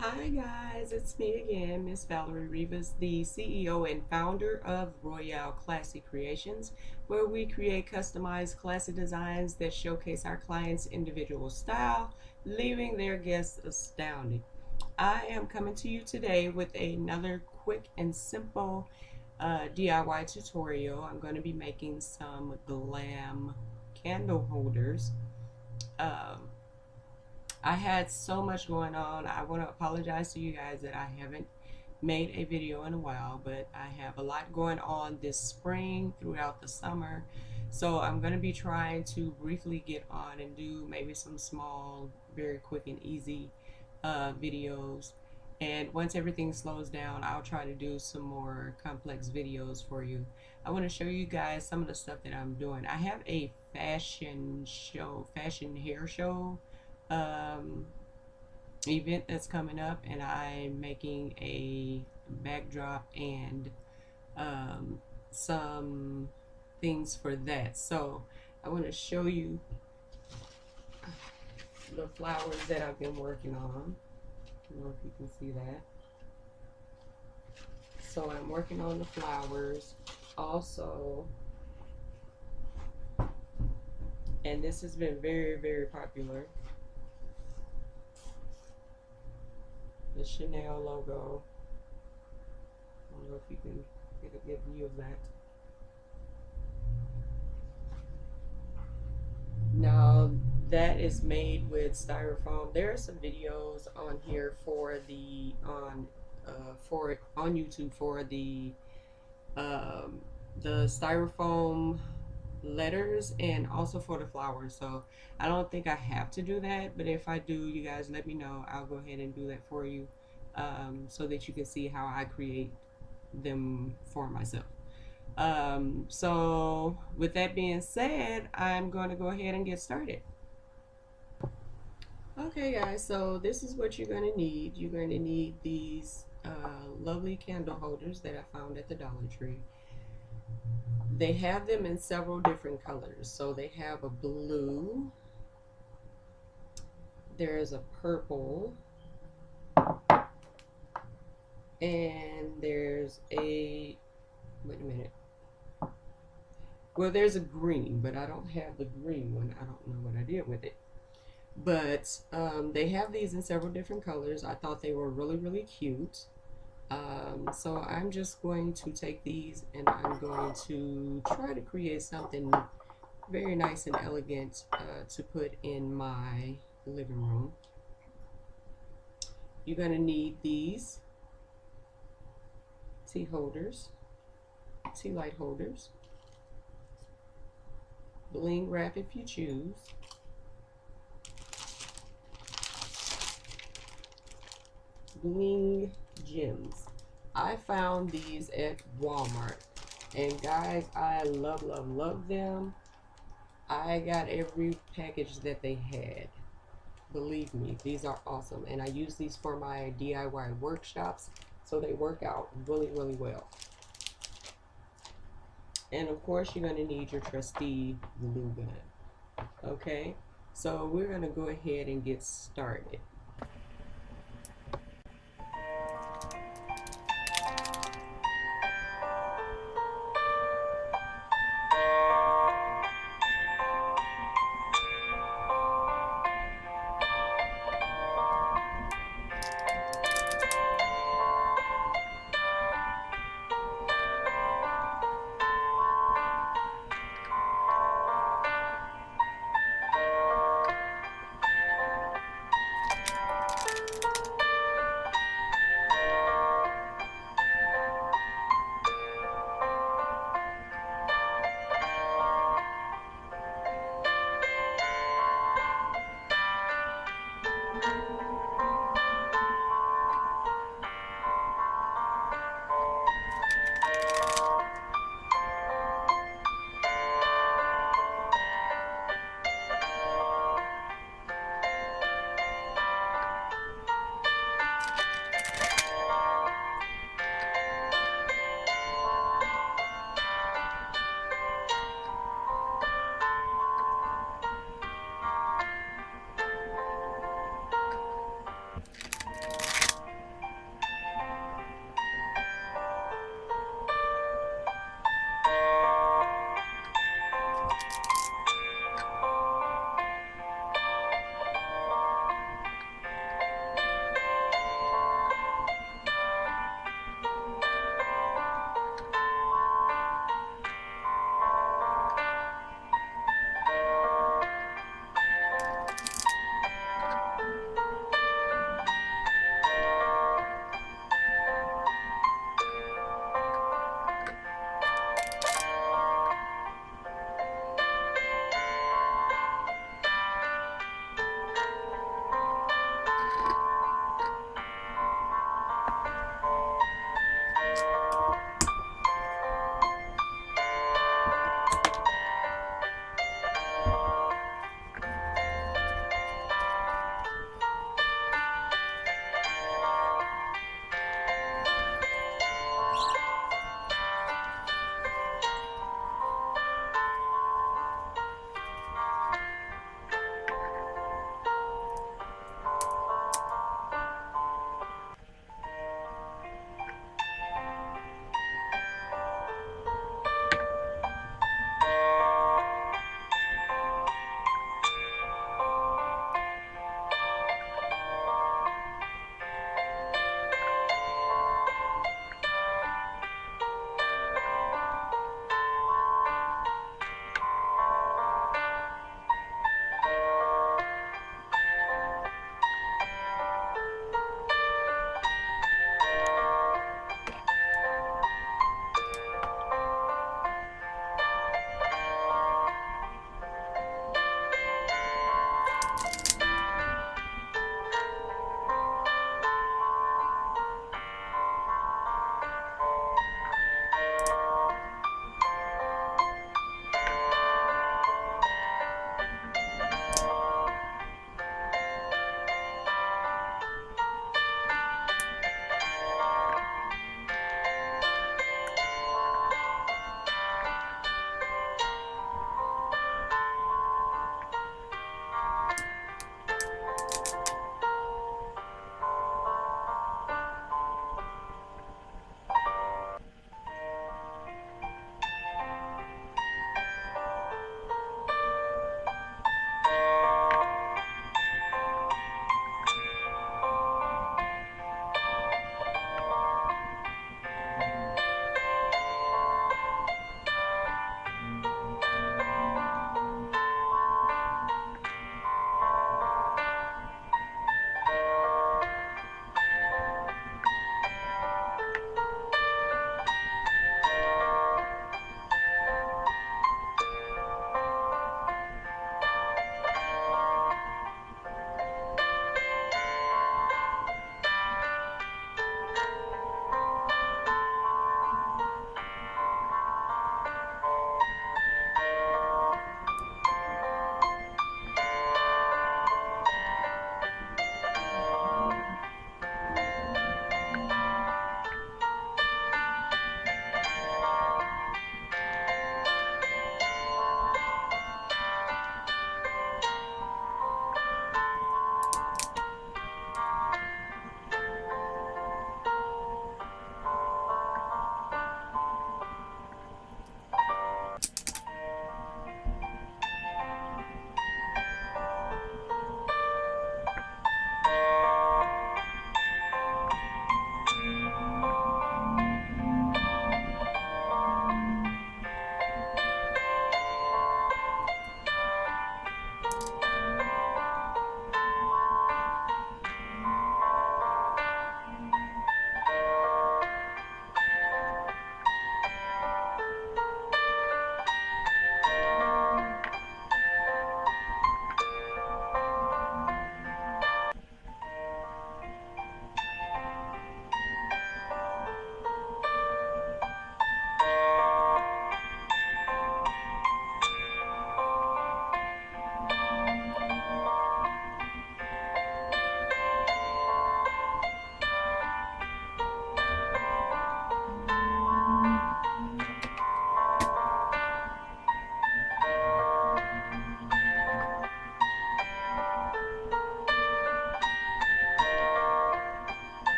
Hi guys, it's me again, Miss Valerie Rivas, the CEO and founder of Royale Classy Creations, where we create customized classy designs that showcase our clients' individual style, leaving their guests astounded. I am coming to you today with another quick and simple DIY tutorial. I'm going to be making some Glam candle holders. Um, I had so much going on. I want to apologize to you guys that I haven't made a video in a while, but I have a lot going on this spring throughout the summer. So I'm going to be trying to briefly get on and do maybe some small, very quick and easy videos. And once everything slows down, I'll try to do some more complex videos for you. I want to show you guys some of the stuff that I'm doing. I have a fashion hair show um, event that's coming up, and I'm making a backdrop and some things for that. So I want to show you the flowers that I've been working on. I don't know if you can see that. So I'm working on the flowers also, and this has been very popular. The Chanel logo. I don't know if you can get a good view of that. Now that is made with styrofoam. There are some videos on here for on YouTube for um, the styrofoam letters and also for the flowers. So I don't think I have to do that, but if I do, you guys let me know. I'll go ahead and do that for you, so that you can see how I create them for myself. So with that being said, I'm going to go ahead and get started. Okay guys, so this is what you're going to need. You're going to need these lovely candle holders that I found at the Dollar Tree. They have them in several different colors. So they have a blue, there's a purple, and there's a, wait a minute. Well, there's a green, but I don't have the green one. I don't know what I did with it. But they have these in several different colors. I thought they were really cute. So I'm just going to take these and I'm going to try to create something very nice and elegant to put in my living room. You're going to need these tea holders, tea light holders, bling wrap if you choose, bling gems. I found these at Walmart, and guys, I love them. I got every package that they had. Believe me, these are awesome, and I use these for my DIY workshops, so they work out really well. And of course, you're going to need your trusty glue gun. Okay, so we're going to go ahead and get started.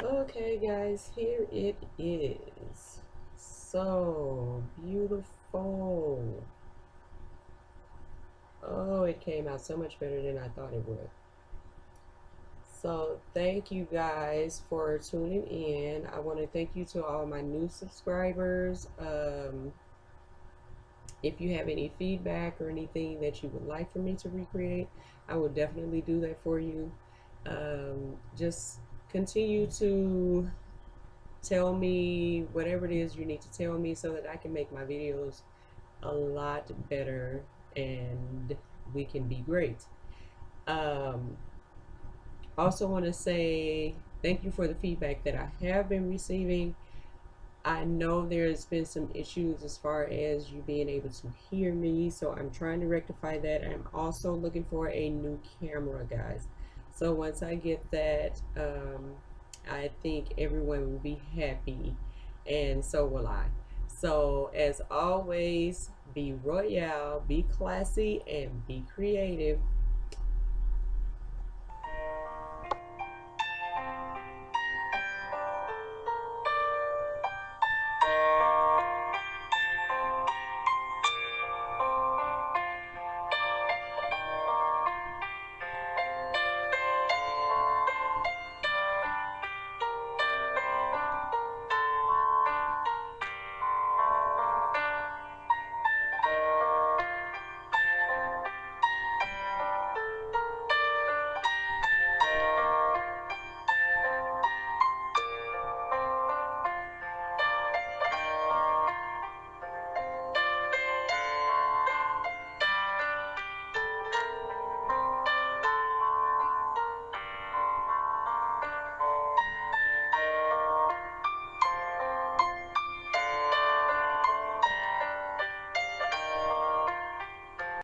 Okay, guys, here it is. So beautiful. Oh, it came out so much better than I thought it would. So thank you guys for tuning in. I want to thank you to all my new subscribers. If you have any feedback or anything that you would like for me to recreate, I will definitely do that for you. Just continue to tell me whatever it is you need to tell me so that I can make my videos a lot better and we can be great. Um, Also want to say thank you for the feedback that I have been receiving. I know there's been some issues as far as you being able to hear me, so I'm trying to rectify that. I'm also looking for a new camera, guys. So once I get that, I think everyone will be happy, and so will I. So as always, be royale, be classy, and be creative.